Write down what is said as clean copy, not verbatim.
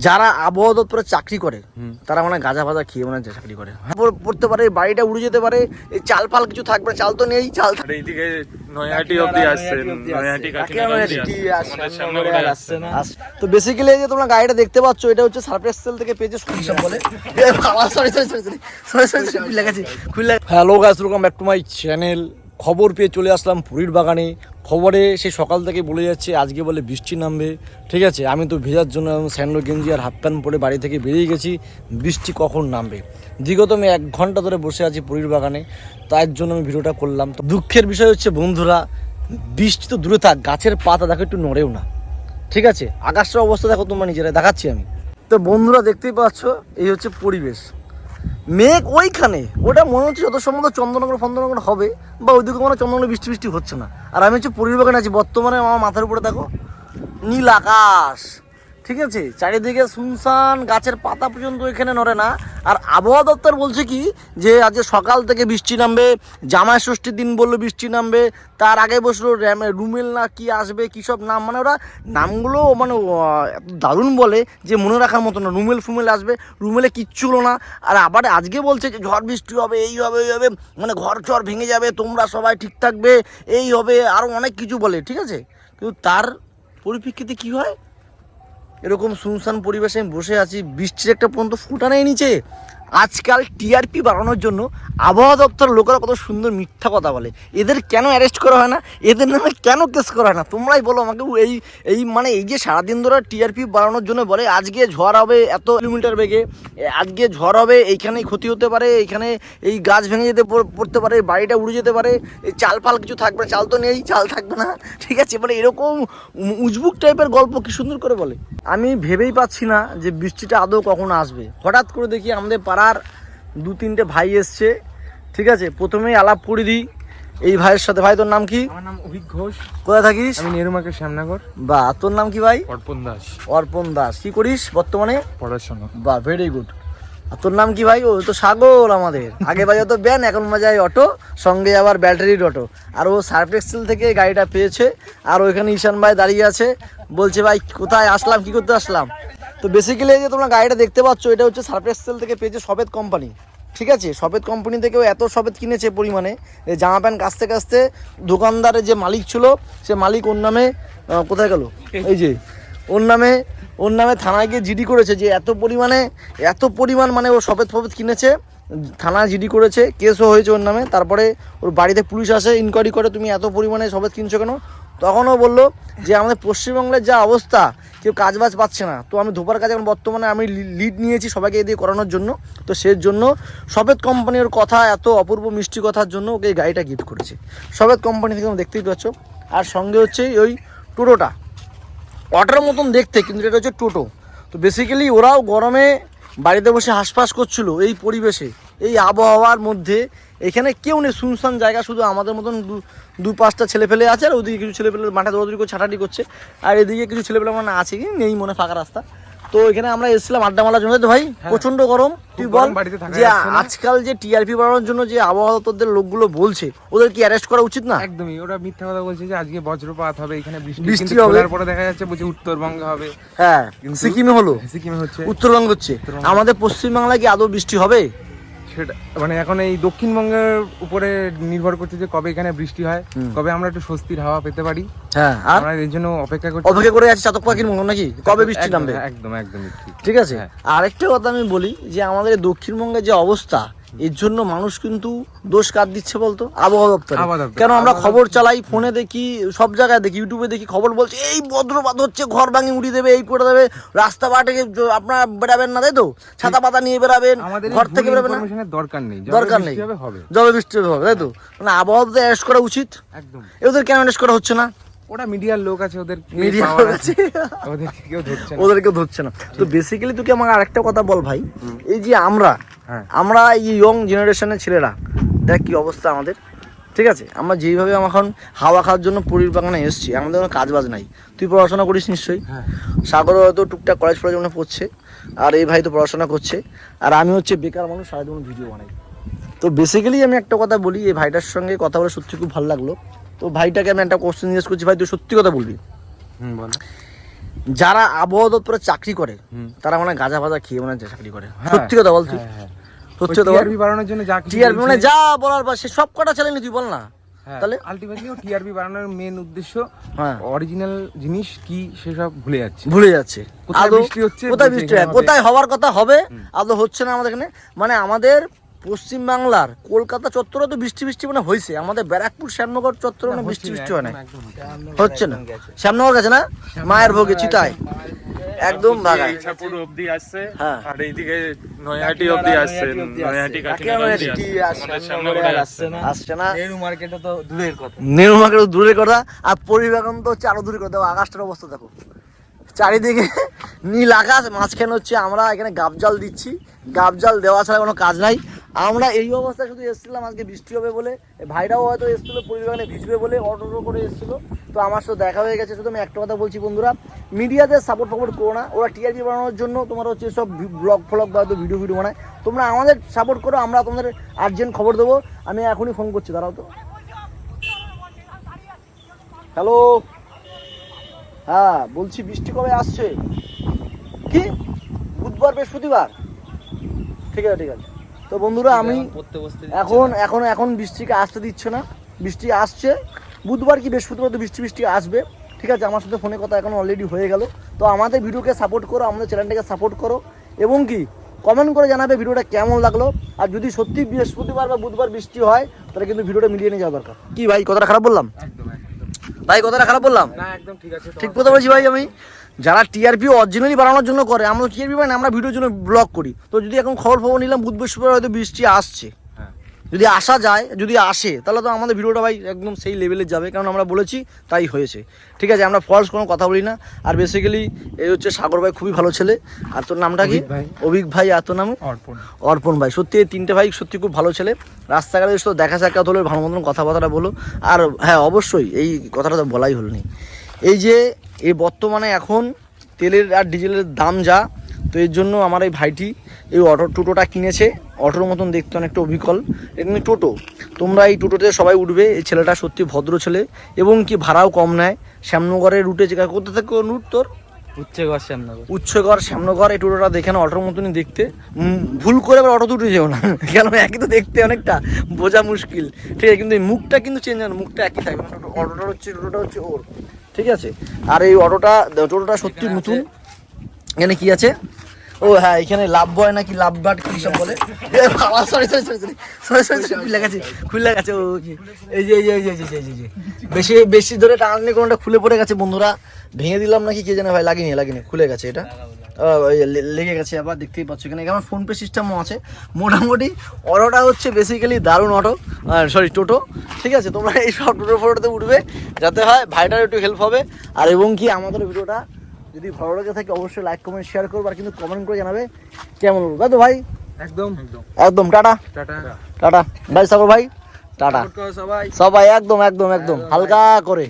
যারা আবহাওয়া দপ্তরে চাকরি করে তারা মানে গাঁজা ফাজা খেয়ে মানে চাকরি করে, পড়তে পারে, বাড়িটা উড়ে যেতে পারে, এই চাল ফাল কিছু থাকবে, চাল তো নেই, চাল এইদিকে নয়াহাটি অবধি আসছে, নয়াহাটি আসছে না। তো বেসিক্যালি এই যে তোমরা গাড়িটা দেখতে পাচ্ছ, এটা হচ্ছে সারপ্রাইজ সেল থেকে পেয়েছে সব বলে। Hello guys, welcome back to my channel. খবর পেয়ে চলে আসলাম পুরীর বাগানে। খবরে সেই সকাল থেকে বলে যাচ্ছে আজকে বলে বৃষ্টি নামবে, ঠিক আছে। আমি তো ভেজার জন্য স্যান্ডো গেঞ্জি আর হাফ প্যান্ট পরে বাড়ি থেকে বেরিয়ে গেছি, বৃষ্টি কখন নামবে। বিগত আমি 1 ঘন্টা ধরে বসে আছি পুরীর বাগানে, তার জন্য আমি ভিডিওটা করলাম। তো দুঃখের বিষয় হচ্ছে বন্ধুরা, বৃষ্টি তো দূরে থাক, গাছের পাতা দেখো একটু নড়েও না, ঠিক আছে। আকাশের অবস্থা দেখো, তোমরা নিজেরা দেখাচ্ছি আমি। তো বন্ধুরা দেখতেই পাচ্ছ, এই হচ্ছে পরিবেশ। মেঘ ওইখানে, ওটা মনে হচ্ছে যত সম্ভবত চন্দননগর ফন্দনগর হবে, বা ওইদিকে কোনো চন্দননগর বৃষ্টি বৃষ্টি হচ্ছে না। আর আমি হচ্ছে পুরীর বাগানে আছি বর্তমানে। আমার মাথার উপরে দেখো নীল আকাশ, ঠিক আছে। চারিদিকে শুনশান, গাছের পাতা পর্যন্ত এখানে নড়ে না। আর আবহাওয়া দপ্তর বলছে কি যে আজকে সকাল থেকে বৃষ্টি নামবে, জামাই ষষ্ঠীর দিন বললো বৃষ্টি নামবে, তার আগে বসলো রুমেল না কি আসবে, কী সব নাম, মানে ওরা নামগুলো মানে দারুণ বলে যে মনে রাখার মতো না। রুমেল ফুমেল আসবে, রুমেলে কিচ্ছু হলো না। আর আবার আজকে বলছে যে ঝড় বৃষ্টি হবে, এই হবে ওই হবে, মানে ঘর চর ভেঙে যাবে, তোমরা সবাই ঠিক থাকবে, এই হবে, আরও অনেক কিছু বলে, ঠিক আছে। কিন্তু তার পরিপ্রেক্ষিতে কী হয়, এরকম শুনশান পরিবেশে আমি বসে আছি, বৃষ্টির একটা পর্যন্ত ফুটা নেই নিচে। আজকাল টিআরপি বাড়ানোর জন্য আবহাওয়া দপ্তরের লোকেরা কত সুন্দর মিথ্যা কথা বলে। এদের কেন অ্যারেস্ট করা হয় না, এদের নামে কেন কেস করা হয় না, তোমরাই বলো আমাকে। এই যে সারাদিন ধরে টিআরপি বাড়ানোর জন্য বলে আজকে ঝড় হবে এত কিলোমিটার বেগে, আজকে ঝড় হবে, এইখানেই ক্ষতি হতে পারে, এইখানে এই গাছ ভেঙে যেতে পড়তে পারে, বাড়িটা উড়ে যেতে পারে, এই চাল ফাল কিছু থাকবে না, চাল তো নেই, চাল থাকবে না, ঠিক আছে। মানে এরকম উজবুক টাইপের গল্প কি সুন্দর করে বলে। আমি ভেবেই পাচ্ছি না যে বৃষ্টিটা আদৌ কখন আসবে। হঠাৎ করে দেখি আমাদের পাড়ার 2-3টে ভাই এসছে, ঠিক আছে। প্রথমেই আলাপ করে দিই এই ভাইয়ের সাথে। ভাই তোর নাম কি? আমার নাম অভিক ঘোষ। কোথায় থাকিস? আমি নেরুমাকে শ্যামনগর। বা তোর নাম কি ভাই? অর্পণ দাস। অর্পণ দাস। কি করিস বর্তমানে? পড়াশোনা। বা ভেরি গুড। আর তোর নাম কি ভাই? ও তো সাগর আমাদের। আগে ভাই তো ব্যান, এখন মজায় অটো, সঙ্গে আবার ব্যাটারির অটো। আর ও সার্ফ এক্সেল থেকে গাড়িটা পেয়েছে। আর ওইখানে ঈশান ভাই দাঁড়িয়ে আছে, বলছে ভাই কোথায় আসলাম, কি করতে আসলাম। তো বেসিক্যালি এই যে তোমরা গাড়িটা দেখতে পাচ্ছ, এটা হচ্ছে সার্ফ এক্সেল থেকে পেয়েছে সবেত কোম্পানি, ঠিক আছে। সবেত কোম্পানি থেকেও এত সবেত কিনেছে পরিমাণে, জামা প্যান্ট কাচতে কাচতে দোকানদারের যে মালিক ছিল, সে মালিক ওর নামে কোথায় গেল, এই যে ওর নামে থানায় গিয়ে জিডি করেছে যে এত পরিমাণ মানে ও সবেত কিনেছে, থানায় জিডি করেছে, কেসও হয়েছে ওর নামে। তারপরে ওর বাড়িতে পুলিশ আসে, ইনকোয়ারি করে তুমি এত পরিমাণে সবেত কিনছো কেন। তখনও বললো যে আমাদের পশ্চিমবঙ্গের যা অবস্থা, কেউ কাজবাজ পাচ্ছে না। তো আমি ধোপার কাজ এখন বর্তমানে আমি লিড নিয়েছি সবাইকে দিয়ে করানোর জন্য। তো সেই জন্য সবেত কোম্পানির কথা, এত অপূর্ব মিষ্টি কথার জন্য ওকে এই গাড়িটা গিফট করেছে সবেত কোম্পানি থেকে, তুমি দেখতেই পাচ্ছ। আর সঙ্গে হচ্ছে ওই টোটোটা, অটোর মতন দেখতে, কিন্তু এটা হচ্ছে টোটো। তো বেসিক্যালি ওরাও গরমে বাড়িতে বসে হাঁসফাঁস করছিল এই পরিবেশে, এই আবহাওয়ার মধ্যে। এখানে কেউ নেই, শুনশান জায়গা, শুধু আমাদের মতন 2-5টা ছেলে ফেলে আছে। আর ওদিকে কিছু ছেলে ফেলে মাঠে দৌড়াদৌড়ি করে ছাটাটি করছে, আর এদিকে কিছু ছেলে ফেলে মানে আছে কি নেই, মনে ফাঁকা রাস্তা। তো এখানে আমরা এসেছিলাম আড্ডা মারার জন্য। তো ভাই প্রচন্ড গরম, তুই বল যে আজকাল যে টিআরপি বাড়ানোর জন্য যে আবহাওয়া দপ্তরের লোকগুলো বলছে, ওদের কি অ্যারেস্ট করা উচিত না? একদমই, ওরা মিথ্যা কথা বলছে যে আজকে বজ্রপাত হবে, এখানে বৃষ্টি হবে, তারপরে দেখা যাচ্ছে বলছে উত্তরবঙ্গে হবে। হ্যাঁ, সিকিমে হলো, সিকিমে হচ্ছে, উত্তরবঙ্গ হচ্ছে। আমাদের পশ্চিমবাংলায় কি আদৌ বৃষ্টি হবে? সেটা মানে এখন এই দক্ষিণবঙ্গের উপরে নির্ভর করছে যে কবে এখানে বৃষ্টি হয়, কবে আমরা একটু স্বস্তির হাওয়া পেতে পারি। হ্যাঁ, আমরা এর জন্য অপেক্ষা করে আছি চাতক পাখির মতো, নাকি কবে বৃষ্টি নামবে। একদমই ঠিক আছে। আরেকটা কথা আমি বলি যে আমাদের দক্ষিণবঙ্গের যে অবস্থা, এর জন্য মানুষ কিন্তু দোষ কার দিচ্ছে বলতো? আবহাওয়া দপ্তর। কেন আমরা খবর চালাই, ফোনে দেখি, সব জায়গায় দেখি, ইউটিউবে দেখি, খবর বলছে এই বজ্রপাত হচ্ছে, ঘর ভাঙি উড়িয়ে দেবে, এই করে দেবে, রাস্তা বাটে আপনারা বেরাবেন না, তাই তো, ছাতা পাতা নিয়ে বেরাবেন, ঘর থেকে বেরাবেন না, দরকার নেই, যবে বৃষ্টি হবে, তাই তো। মানে আবহাওয়া দপ্তর অ্যারেস্ট করা উচিত। একদম। এদের কেন অ্যারেস্ট করা হচ্ছে না? ওরা মিডিয়ার লোক আছে, ওদেরকে ধরছে না। তো বেসিক্যালি তুই আমাকে আরেকটা কথা বল ভাই, এই যে আমরা এই ইয়ং জেনারেশনের ছেলেরা, দেখ কি অবস্থা আমাদের, ঠিক আছে। আমরা যেইভাবে এখন হাওয়া খাওয়ার জন্য পুরীর বাগানে এসেছি, আমাদের কোনো কাজ বাজ নাই। তুই পড়াশোনা করিস নিশ্চয়ই, সাগর হয়তো টুকটাক কলেজ পড়াশোনা পড়ছে, আর এই ভাই তো পড়াশোনা করছে, আর আমি হচ্ছে বেকার মানুষ, সারাদিন ভিডিও বানাই। তো বেসিক্যালি আমি একটা কথা বলি, এই ভাইটার সঙ্গে কথা বলে সত্যি খুব ভালো লাগলো। তো ভাইটাকে আমি একটা কোশ্চেন জিজ্ঞেস করছি, ভাই তুই সত্যি কথা বলবি, যারা আবহাওয়া দপ্তরে চাকরি করে তারা মানে গাঁজা ফাজা খেয়ে মানে চাকরি করে, সত্যি কথা বলছি, সত্যি কথা টিআরপি বাড়ানোর জন্য যা কিছু টিআরপি মানে যা বলার বা সে সব কটা চ্যালেঞ্জ তুই বল না। তাহলে আলটিমেটলি টিআরপি বাড়ানোর মেন উদ্দেশ্য হ্যাঁ অরিজিনাল জিনিস কি সেসব ভুলে যাচ্ছে। কোথায় বৃষ্টি হচ্ছে, কোথায় বৃষ্টি হয়, কোথায় হওয়ার কথা হবে আদৌ হচ্ছে না আমাদের এখানে। মানে আমাদের পশ্চিম বাংলার কলকাতা চত্বরে তো বৃষ্টি মানে হয়েছে, আমাদের ব্যারাকপুর শ্যামনগর চত্বরে মানে বৃষ্টি হয় না, হচ্ছে না। শ্যামনগর গেছে না মায়ের ভোগে চিতায় একদম ভাগায় ইছাপুর অবধি আসছে, হ্যাঁ আর এইদিকে নয়াহাটি অবধি আসছে, নয়াহাটি আসছে না। নেহরু মার্কেটে তো দূরের কথা, আর পরিবহন তো হচ্ছে আরো দূরের কথা। আকাশটার অবস্থা দেখো, চারিদিকে নীল আকাশ, মাঝখানে হচ্ছে আমরা এখানে গাবজাল দিচ্ছি, গাবজাল দেওয়া ছাড়া কোনো কাজ নাই। আমরা এই অবস্থায় শুধু এসেছিলাম আজকে বৃষ্টি হবে বলে, ভাইরাও হয়তো এসেছিলো পরিবহনে ভিজবে বলে, অটো করে এসেছিলো। তো আমার সাথে দেখা হয়ে গেছে। শুধু আমি একটা কথা বলছি বন্ধুরা, মিডিয়াতে সাপোর্ট করো না, ওরা টিআরপি বানানোর জন্য তোমার হচ্ছে সব ব্লগ ফ্লগ বা ভিডিও বানায়। তোমরা আমাদের সাপোর্ট করো, আমরা তোমাদের আর্জেন্ট খবর দেবো। আমি এখনই ফোন করছি, দাঁড়াও তো। হ্যালো, হ্যাঁ বলছি বৃষ্টি কবে আসছে? কি বুধবার বৃহস্পতিবার? ঠিক আছে ঠিক আছে। তো বন্ধুরা আমি এখন বৃষ্টিকে আসতে দিচ্ছে না, বৃষ্টি আসছে বুধবার কি বৃহস্পতিবার তো বৃষ্টি আসবে। ঠিক আছে, আমার সাথে ফোনে কথা এখন অলরেডি হয়ে গেল। তো আমাদের ভিডিওকে সাপোর্ট করো, আমাদের চ্যানেলটাকে সাপোর্ট করো, এবং কি কমেন্ট করে জানাবে ভিডিওটা কেমন লাগলো। আর যদি সত্যি বৃহস্পতিবার বা বুধবার বৃষ্টি হয় তাহলে কিন্তু ভিডিওটা মিলিয়ে নিয়ে যাওয়া দরকার। কি ভাই কথাটা খারাপ বললাম? ভাই কথাটা খারাপ বললাম না, একদম ঠিক আছে, ঠিক কথা বলছি ভাই। আমি যারা টিআরপি অরিজিনালি বাড়ানোর জন্য করে, আমরা টিআরপি মানে আমরা ভিডিওর জন্য ব্লগ করি। তো যদি এখন খবর নিলাম বুধ বৃহস্পতিবার হয়তো বৃষ্টি আসছে, যদি আসা যায়, যদি আসে তাহলে তো আমাদের ভিডিওটা ভাই একদম সেই লেভেলে যাবে, কারণ আমরা বলেছি তাই হয়েছে। ঠিক আছে, আমরা ফলস কোনো কথা বলি না। আর বেসিক্যালি এই হচ্ছে সাগর ভাই, খুবই ভালো ছেলে। আর তোর নামটা কি? অভিক ভাই। আর তোর নাম? অর্পণ ভাই। সত্যি এই তিনটে ভাই সত্যি খুব ভালো ছেলে। রাস্তাঘাটে এসে দেখা সাক্ষাৎ হলে ভালো মতন কথাবার্তা বলো। আর হ্যাঁ অবশ্যই এই কথাটা তো বলাই হলো নি, এই যে এই বর্তমানে এখন তেলের আর ডিজেলের দাম যা, তো এর জন্য আমার এই ভাইটি এই টোটোটা কিনেছে। অটোর মতন দেখতে অনেকটা অবিকল, এমনি টোটো। তোমরা এই টোটোতে সবাই উঠবে। এই ছেলেটা সত্যি ভদ্র ছেলে, এবং কি ভাড়াও কম নেয়। শ্যামনগরের রুটে যে কোথা থেকে রুট তোর? উচ্চগড় শ্যামনগর। এই টোটোটা দেখে না অটোর মতনই দেখতে, ভুল করে আবার অটো উঠে যেও না, কেন একই তো দেখতে, অনেকটা বোঝা মুশকিল। ঠিক আছে, কিন্তু এই মুখটা কিন্তু চেঞ্জ হয় না, মুখটা একই থাকবে। টোটোটা হচ্ছে ওর। ঠিক আছে, আর এই টোটোটা সত্যি নতুন। এখানে কি আছে? ও হ্যাঁ, এখানে লাভ বয় নাকি লাভ বাট কি সব বলে। সরি খুলে গেছে। ও এই যে বেশি ধরে টানলে কোনটা খুলে পড়ে গেছে বন্ধুরা, ভেঙে দিলাম নাকি কে জানে ভাই। লাগিনি খুলে গেছে, এটা লেগে গেছে আবার, দেখতেই পাচ্ছ। এখানে আমার ফোনপে সিস্টেমও আছে। মোটামুটি অটোটা হচ্ছে বেসিক্যালি দারুণ টোটো। ঠিক আছে, তোমরা এই সব টোটোতে উঠবে যাতে হয় ভাইটার একটু হেল্প হবে। আর এবং কি আমাদের ভিডিওটা যদি ভালো লাগে থাকে অবশ্যই লাইক কমেন্ট শেয়ার করবো, আর কিন্তু কমেন্ট করে জানাবে কেমন হলো, তাই তো ভাই? একদম টাটা ভাই, সাগর ভাই টাটা সবাই, একদম হালকা করে।